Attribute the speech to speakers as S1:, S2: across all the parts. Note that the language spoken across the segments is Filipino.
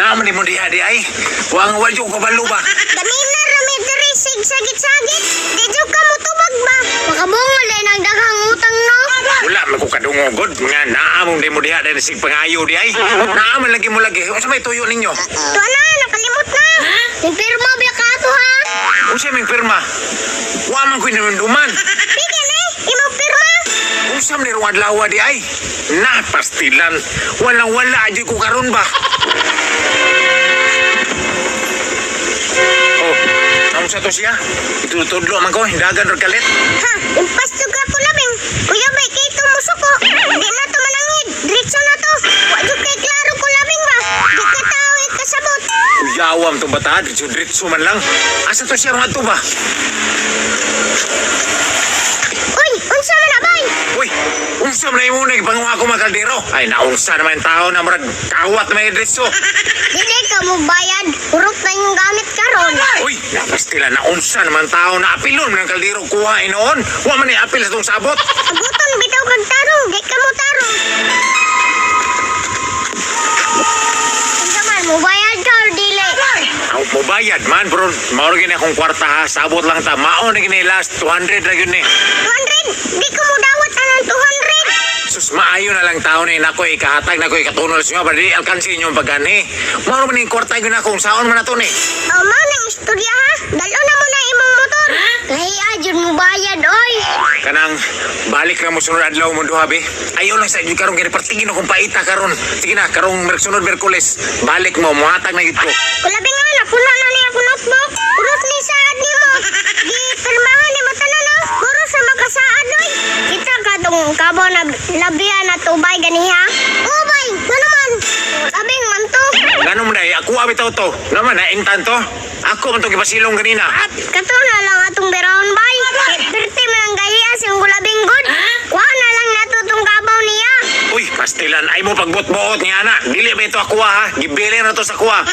S1: Naman mo diha di ay. Wang wal yung kabalo ba?
S2: Ganina rami diri sagit-sagit. Di jud ka mo tubag ba? Makabungol ay nang daghang utang no.
S1: Wala man ko kadungogod nga naamong di mo diha dahil sig pangayo di ay. Naaman lagi mo lagi. Unsa may tuyo ninyo?
S2: Tuwa na, nakalimot na. Nagpirma ba ka ato ha?
S1: Unsa may pirma? Wa man ko inunduman.
S2: Bigyan imong pirma.
S1: Usam ni ruwad lawa di ay. Na pastilan. Wala aja ko karon ba? Oh, ang sa to siya. Itutudlo man ko, hindagan ro kalit.
S2: Ha, impas to ka ko labing. Kuya bay kay to musuko. Di na to manangid. Diretso na to. Wa jud kay klaro ko labing ba. Di ka tao kasabot.
S1: Uyawam to bata, ditso man lang. Asa to siya ro to ba?
S2: Uy, unsa man na bay?
S1: Uy, unsa man imo na ipanguha ko makaldero? Ay, naunsa naman yung tao na marag kawat may adreso.
S2: Dili ka mo bayad. Urot na yung gamit karon.
S1: Uy, napastila na unsa naman tao na apilon ng kaldero kuha inoon. Wa man ni apil sa tong sabot.
S2: Abuton bitaw kag tarong, di ka mo tarong. Unsa man mo bayad ka or dili?
S1: Ako mo bayad man, bro. Mauro gini akong kwarta ha. Sabot lang ta. Maon na gini last 200 na gini.
S2: 200? Di ko mo dawat anang 200.
S1: Sus, maayo na lang tao na inako ikahatag na ko ikatunol sa inyo. Bali, alkansin yung pagani. Mauro man yung kwarta yun akong saon man na to ni.
S2: O, mao nang istorya ha. Dalo na mo na imong motor. Kahiya jud mo bayad, oy.
S1: Kanang balik na mo sunod adlaw mo duha be. Ayaw lang sa inyo karong gini partingin akong paita karon. Sige na, karong sunod Merkules. Balik mo, muhatag na yun ko.
S2: Kulabi nga na, puno na niya ako notebook. Urot ni saad ni mo. Di pirmahan ni mo tanan no. Puro sa makasaad, oy. Kita ka tong kabo na labihan na tubay ganiha. Oo, bay. Nga naman. Labing man to.
S1: Ganun mo na ako abitaw to. Naman, naintan to. Ako man to kipasilong ganina.
S2: Kato na lang atong berahon, bay. Perti man ang gahiya siyang gulabing good. Kuha na lang nato tong kabaw niya.
S1: Uy, pastilan, ay mo pagbot-bot nga na. Dili ba ito ako ha? Gibili na to sa kuha.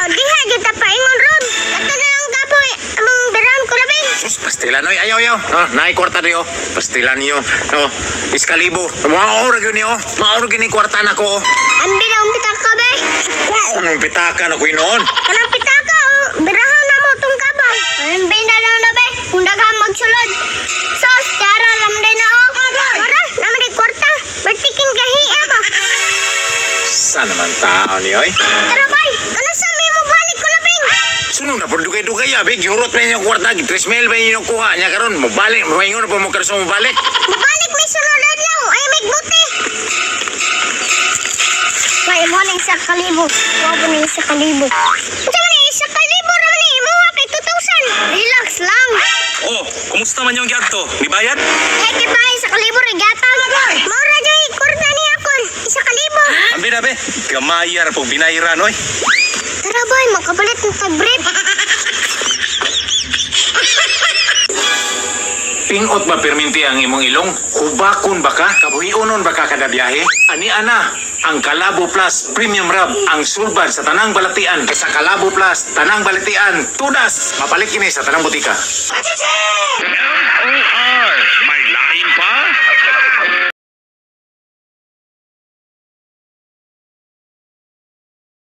S2: Diha, kita paingon ron. Kato na lang kaboy. Among berahon ko labing.
S1: Sus, pastilan, oy, ayaw. Naay kwarta niyo. Pastilan niyo. No, iskalibo. Maorag yun niyo. Maorag yun yung kwarta na ko.
S2: Ambi na umpitak ka, be.
S1: Anong pitakan ako noon?
S2: Kanang pitaka, berahan na mo tong kabaw. Ambi na lang na, be. Kung daghang magsulod. Sos, tara lang din na, oh. Tara, naman di kwarta. Bertikin gahiya ba?
S1: Saan naman tao niyo, oy?
S2: Tara, bay. Ano sa may mo balik ko labing?
S1: Sunod na po dugay-dugay, abig. Yurot na yung kwarta. 3,000 ba yung kuha niya karon? Mabalik. Mahingon na po mo karso mabalik.
S2: Mabalik may sunod adlaw. Ay, may buti. May mo na isa kalibo. Huwag mo na isa kalibo. Ito mo na isa kalibo naman eh. Mo kay 2,000. Relax lang.
S3: Oh, kumusta man yung gyagto? Nibayad?
S2: Ay, kibay sa kalibo regata. Maura dyan, kurta niya ako. Isa kalibo.
S3: Ambi na be, kamayar po binayran oy.
S2: Tara boy, makapalit ng tag-brief.
S1: Pingot ba perminti ang imong ilong? Hubakon ba ka? Kabuhionon ba ka kada biyahe? Ani ana, ang Calabo Plus Premium Rub ang sulbad sa tanang balatian. Sa Calabo Plus, tanang balatian, tunas. Mapalit kini sa tanang butika.
S4: LOR